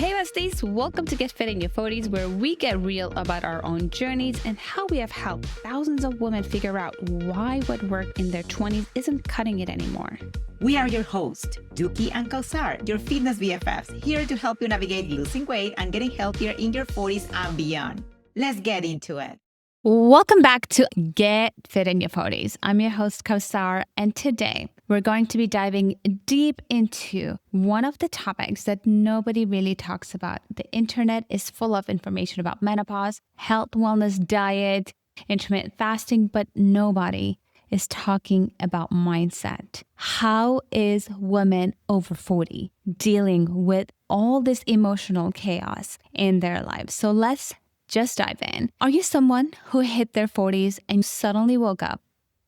Hey besties, welcome to Get Fit in Your 40s, where we get real about our own journeys and how we have helped thousands of women figure out why what worked in their 20s isn't cutting it anymore. We are your hosts, Dookie and Kausar, your fitness BFFs, here to help you navigate losing weight and getting healthier in your 40s and beyond. Let's get into it. Welcome back to Get Fit in Your 40s. I'm your host, Kausar, and today we're going to be diving deep into one of the topics that nobody really talks about. The internet is full of information about menopause, health, wellness, diet, intermittent fasting, but nobody is talking about mindset. How is women over 40 dealing with all this emotional chaos in their lives? So let's just dive in. Are you someone who hit their 40s and suddenly woke up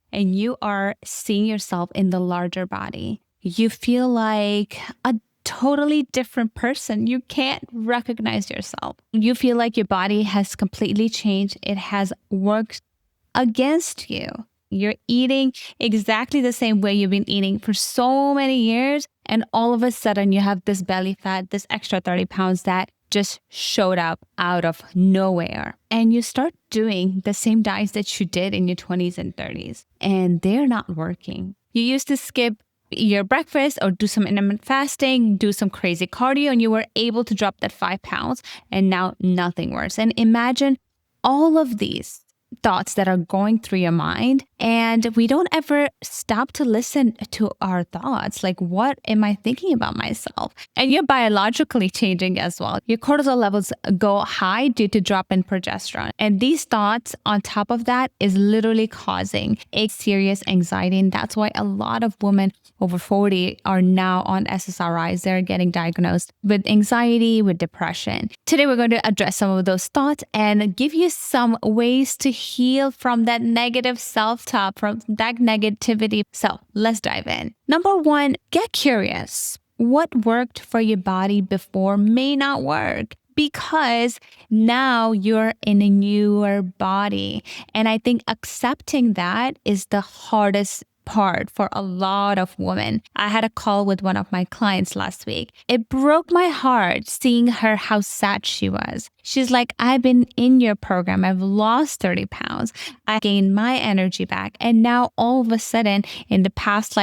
and you are seeing yourself in the larger body? You feel like a totally different person. You can't recognize yourself. You feel like your body has completely changed. It has worked against you. You're eating exactly the same way you've been eating for so many years. And all of a sudden you have this belly fat, this extra 30 pounds that just showed up out of nowhere. And you start doing the same diets that you did in your 20s and 30s, and they're not working. You used to skip your breakfast or do some intermittent fasting, do some crazy cardio, and you were able to drop that 5 pounds, and now nothing works. And imagine all of these thoughts that are going through your mind, and we don't ever stop to listen to our thoughts. Like, what am I thinking about myself? And you're biologically changing as well. Your cortisol levels go high due to drop in progesterone. And these thoughts on top of that is literally causing a serious anxiety. And that's why a lot of women over 40 are now on SSRIs. They're getting diagnosed with anxiety, with depression. Today, we're going to address some of those thoughts and give you some ways to heal from that negative self-talk, from that negativity. So let's dive in. Number one, get curious. What worked for your body before may not work, because now you're in a newer body. And I think accepting that is the hardest part for a lot of women. I had a call with one of my clients last week. It broke my heart seeing her how sad she was. She's like, I've been in your program. I've lost 30 pounds. I gained my energy back. And now all of a sudden, in the past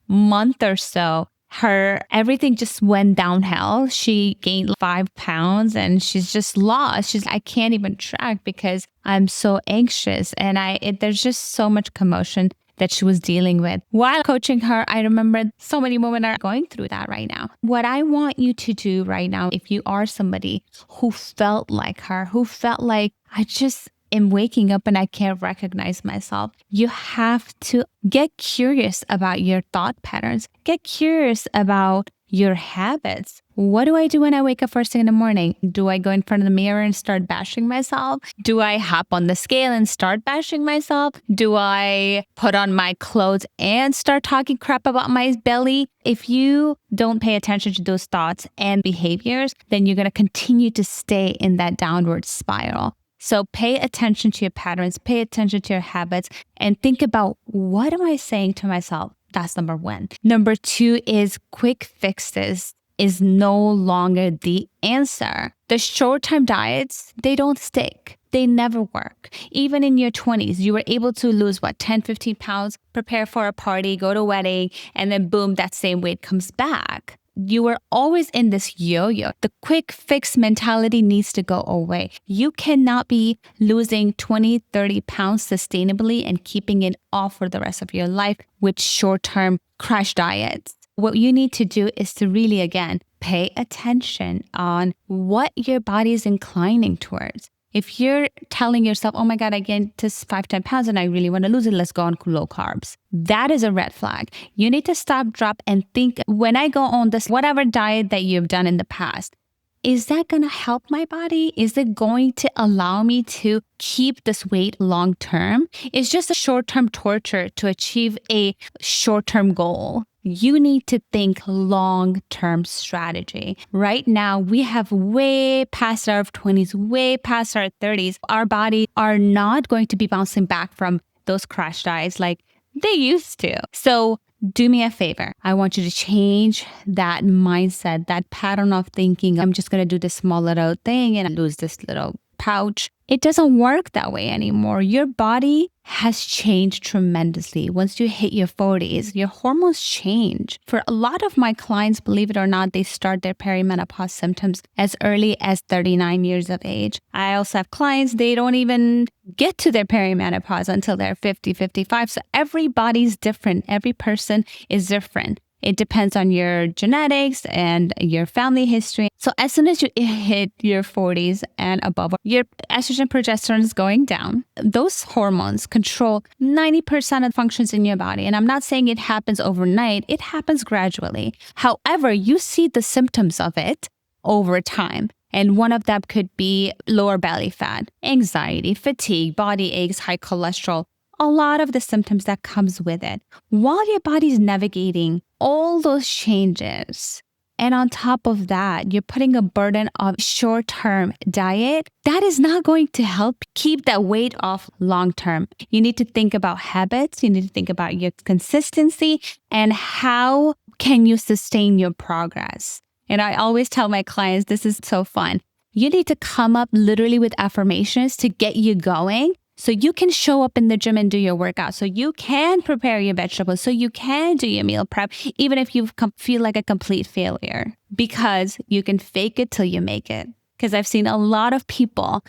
month or so, her everything just went downhill. She gained 5 pounds and she's just lost. I can't even track because I'm so anxious. And there's just so much commotion that she was dealing with. While coaching her, I remember so many women are going through that right now. What I want you to do right now, if you are somebody who felt like her, who felt like, I just am waking up and I can't recognize myself, you have to get curious about your thought patterns. Get curious about your habits. What do I do when I wake up first thing in the morning? Do I go in front of the mirror and start bashing myself? Do I hop on the scale and start bashing myself? Do I put on my clothes and start talking crap about my belly? If you don't pay attention to those thoughts and behaviors, then you're going to continue to stay in that downward spiral. So pay attention to your patterns, pay attention to your habits, and think about, what am I saying to myself? That's number one. Number two is quick fixes is no longer the answer. The short-term diets, they don't stick. They never work. Even in your 20s, you were able to lose 10, 15 pounds, prepare for a party, go to a wedding, and then boom, that same weight comes back. You were always in this yo-yo. The quick fix mentality needs to go away. You cannot be losing 20, 30 pounds sustainably and keeping it off for the rest of your life with short-term crash diets. What you need to do is to really, again, pay attention on what your body is inclining towards. If you're telling yourself, oh my God, I gained just 5, 10 pounds and I really want to lose it, let's go on low carbs. That is a red flag. You need to stop, drop, and think, when I go on this whatever diet that you've done in the past, is that going to help my body? Is it going to allow me to keep this weight long term? It's just a short-term torture to achieve a short-term goal. You need to think long-term strategy. Right now, we have way past our 20s, way past our 30s. Our bodies are not going to be bouncing back from those crash diets like they used to. So do me a favor. I want you to change that mindset, that pattern of thinking, I'm just going to do this small little thing and lose this little pouch. It doesn't work that way anymore. Your body has changed tremendously. Once you hit your 40s, your hormones change. For a lot of my clients, believe it or not, they start their perimenopause symptoms as early as 39 years of age. I also have clients, they don't even get to their perimenopause until they're 50, 55. So everybody's different. Every person is different. It depends on your genetics and your family history. So as soon as you hit your 40s and above, your estrogen progesterone is going down. Those hormones control 90% of functions in your body. And I'm not saying it happens overnight. It happens gradually. However, you see the symptoms of it over time. And one of them could be lower belly fat, anxiety, fatigue, body aches, high cholesterol, a lot of the symptoms that comes with it. While your body's navigating all those changes, and on top of that, you're putting a burden of short-term diet, that is not going to help keep that weight off long-term. You need to think about habits. You need to think about your consistency and how can you sustain your progress. And I always tell my clients, this is so fun. You need to come up literally with affirmations to get you going so you can show up in the gym and do your workout. So you can prepare your vegetables. So you can do your meal prep, even if you feel like a complete failure, because you can fake it till you make it. Because I've seen a lot of people,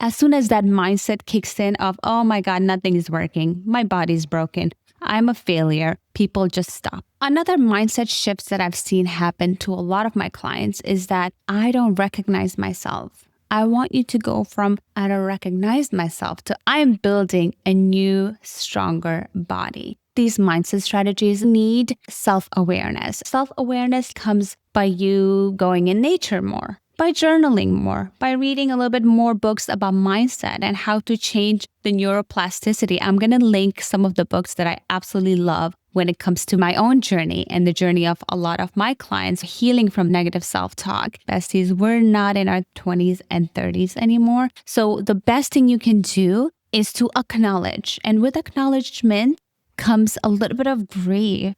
as soon as that mindset kicks in of, oh my God, nothing is working. My body's broken. I'm a failure. People just stop. Another mindset shifts that I've seen happen to a lot of my clients is that I don't recognize myself. I want you to go from I don't recognize myself to I'm building a new, stronger body. These mindset strategies need self-awareness. Self-awareness comes by you going in nature more, by journaling more, by reading a little bit more books about mindset and how to change the neuroplasticity. I'm going to link some of the books that I absolutely love when it comes to my own journey and the journey of a lot of my clients healing from negative self-talk. Besties, we're not in our 20s and 30s anymore. So the best thing you can do is to acknowledge. And with acknowledgement comes a little bit of grief.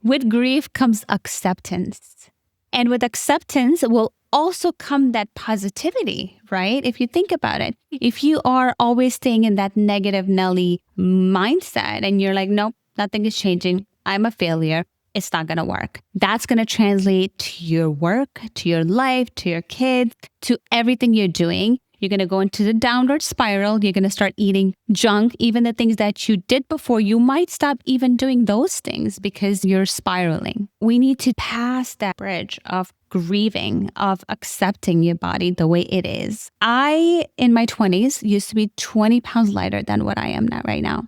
With grief comes acceptance. And with acceptance will also come that positivity, right? If you think about it, if you are always staying in that negative Nelly mindset and you're like, nope, nothing is changing. I'm a failure. It's not going to work. That's going to translate to your work, to your life, to your kids, to everything you're doing. You're going to go into the downward spiral. You're going to start eating junk. Even the things that you did before, you might stop even doing those things because you're spiraling. We need to pass that bridge of grieving, of accepting your body the way it is. I, in my 20s, used to be 20 pounds lighter than what I am now right now.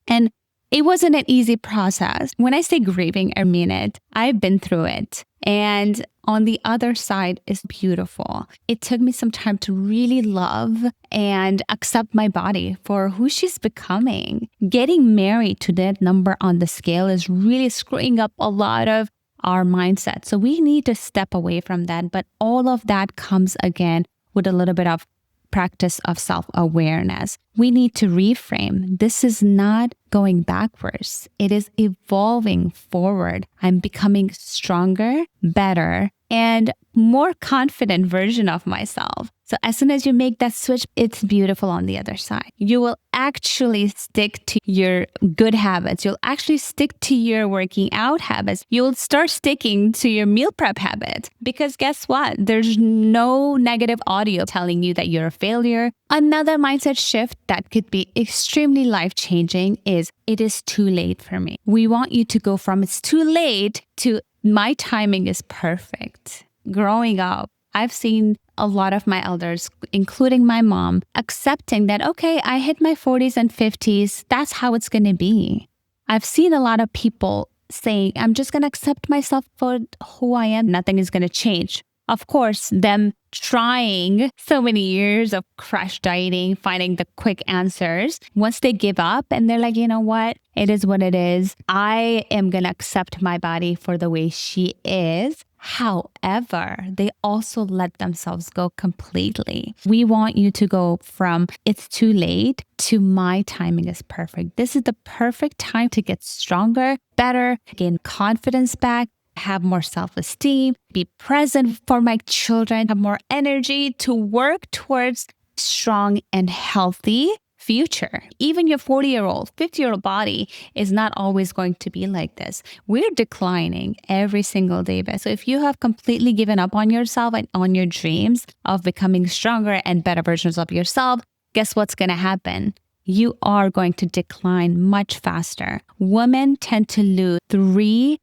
And it wasn't an easy process. When I say grieving, I mean it. I've been through it. And on the other side is beautiful. It took me some time to really love and accept my body for who she's becoming. Getting married to that number on the scale is really screwing up a lot of our mindset. So we need to step away from that. But all of that comes again with a little bit of practice of self-awareness. We need to reframe. This is not going backwards. It is evolving forward. I'm becoming stronger, better, and more confident version of myself. So as soon as you make that switch, it's beautiful on the other side. You will actually stick to your good habits. You'll actually stick to your working out habits. You'll start sticking to your meal prep habit because guess what? There's no negative audio telling you that you're a failure. Another mindset shift that could be extremely life-changing is it is too late for me. We want you to go from it's too late to my timing is perfect. Growing up, I've seen a lot of my elders, including my mom, accepting that, okay, I hit my 40s and 50s. That's how it's going to be. I've seen a lot of people saying, I'm just going to accept myself for who I am. Nothing is going to change. Of course, them trying so many years of crash dieting, finding the quick answers. Once they give up and they're like, you know what? It is what it is. I am going to accept my body for the way she is. However, they also let themselves go completely. We want you to go from it's too late to my timing is perfect. This is the perfect time to get stronger, better, gain confidence back, have more self-esteem, be present for my children, have more energy to work towards strong and healthy future. Even your 40-year-old, 50-year-old body is not always going to be like this. We're declining every single day. So if you have completely given up on yourself and on your dreams of becoming stronger and better versions of yourself, guess what's going to happen? You are going to decline much faster. Women tend to lose 3%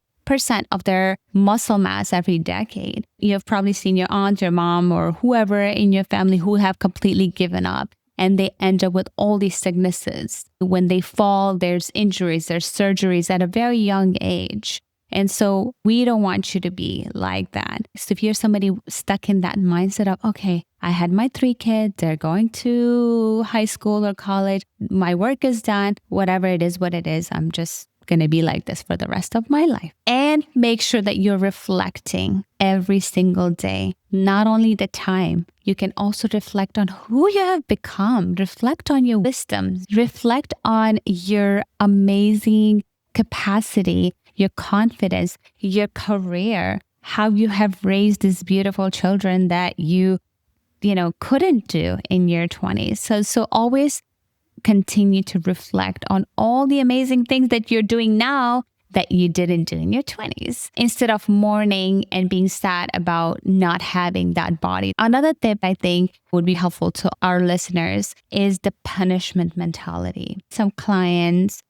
of their muscle mass every decade. You've probably seen your aunt, your mom, or whoever in your family who have completely given up. And they end up with all these sicknesses. When they fall, there's injuries, there's surgeries at a very young age. And so we don't want you to be like that. So if you're somebody stuck in that mindset of, okay, I had my 3 kids, they're going to high school or college, my work is done, whatever it is, what it is, I'm just going to be like this for the rest of my life. And make sure that you're reflecting every single day, not only the time. You can also reflect on who you have become, reflect on your wisdom, reflect on your amazing capacity, your confidence, your career, how you have raised these beautiful children that you couldn't do in your 20s. So always continue to reflect on all the amazing things that you're doing now that you didn't do in your 20s, instead of mourning and being sad about not having that body. Another tip I think would be helpful to our listeners is the punishment mentality. Some clients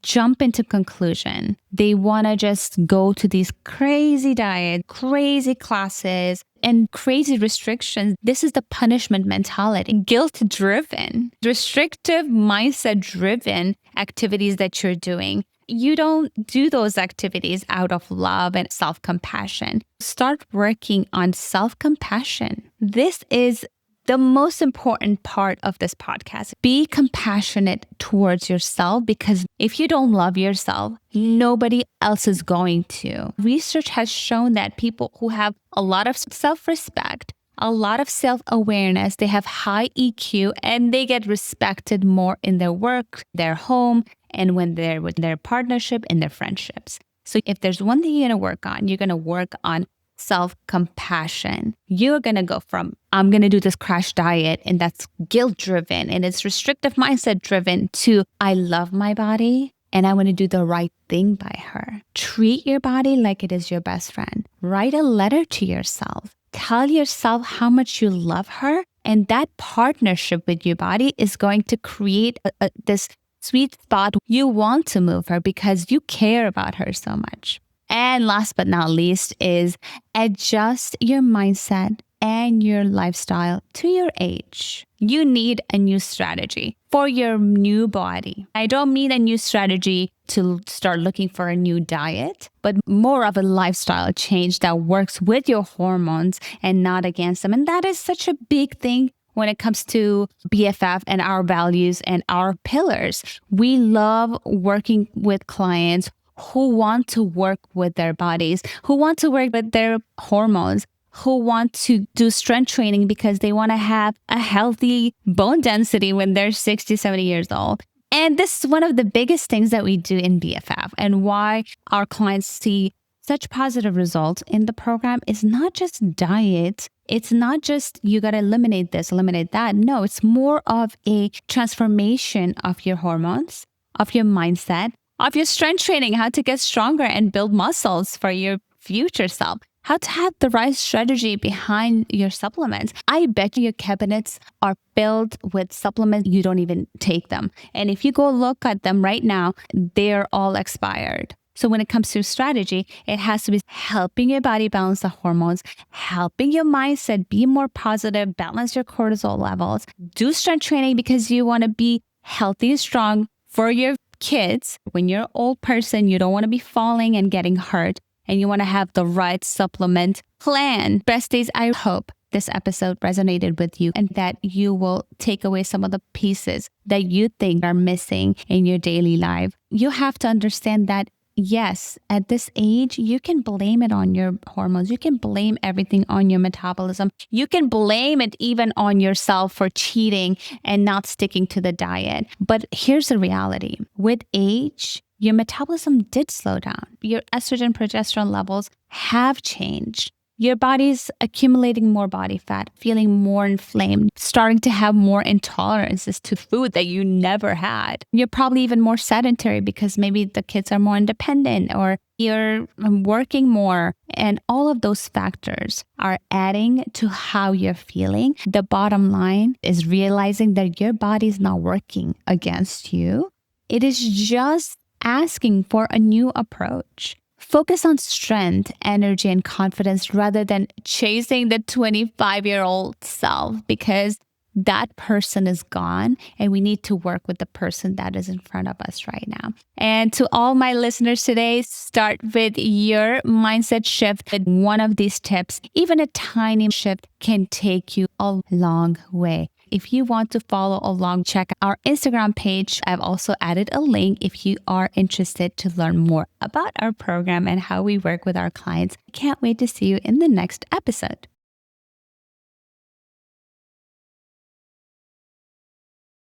jump into conclusion. They want to just go to these crazy diets, crazy classes, and crazy restrictions. This is the punishment mentality, guilt-driven, restrictive mindset-driven activities that you're doing. You don't do those activities out of love and self-compassion. Start working on self-compassion. This is the most important part of this podcast. Be compassionate towards yourself, because if you don't love yourself, nobody else is going to. Research has shown that people who have a lot of self-respect, a lot of self-awareness, they have high EQ, and they get respected more in their work, their home, and when they're with their partnership and their friendships. So if there's one thing you're going to work on, you're going to work on self-compassion. You're going to go from, I'm going to do this crash diet, and that's guilt-driven and it's restrictive mindset-driven, to I love my body and I want to do the right thing by her. Treat your body like it is your best friend. Write a letter to yourself. Tell yourself how much you love her, and that partnership with your body is going to create this sweet spot. You want to move her because you care about her so much. And last but not least is adjust your mindset and your lifestyle to your age. You need a new strategy for your new body. I don't mean a new strategy to start looking for a new diet, but more of a lifestyle change that works with your hormones and not against them. And that is such a big thing when it comes to BFF and our values and our pillars. We love working with clients who want to work with their bodies, who want to work with their hormones, who want to do strength training because they want to have a healthy bone density when they're 60, 70 years old. And this is one of the biggest things that we do in BFF, and why our clients see such positive results in the program is not just diet. It's not just you got to eliminate this, eliminate that. No, it's more of a transformation of your hormones, of your mindset, of your strength training, how to get stronger and build muscles for your future self, how to have the right strategy behind your supplements. I bet your cabinets are filled with supplements. You don't even take them. And if you go look at them right now, they're all expired. So when it comes to strategy, it has to be helping your body balance the hormones, helping your mindset be more positive, balance your cortisol levels, do strength training because you want to be healthy and strong for your kids. When you're an old person, you don't want to be falling and getting hurt, and you want to have the right supplement plan. Besties, I hope this episode resonated with you and that you will take away some of the pieces that you think are missing in your daily life. You have to understand that yes, at this age, you can blame it on your hormones. You can blame everything on your metabolism. You can blame it even on yourself for cheating and not sticking to the diet. But here's the reality. With age, your metabolism did slow down. Your estrogen, progesterone levels have changed. Your body's accumulating more body fat, feeling more inflamed, starting to have more intolerances to food that you never had. You're probably even more sedentary because maybe the kids are more independent or you're working more. And all of those factors are adding to how you're feeling. The bottom line is realizing that your body's not working against you. It is just asking for a new approach. Focus on strength, energy, and confidence rather than chasing the 25-year-old self because that person is gone and we need to work with the person that is in front of us right now. And to all my listeners today, start with your mindset shift with one of these tips. Even a tiny shift can take you a long way. If you want to follow along, check our Instagram page. I've also added a link if you are interested to learn more about our program and how we work with our clients. Can't wait to see you in the next episode.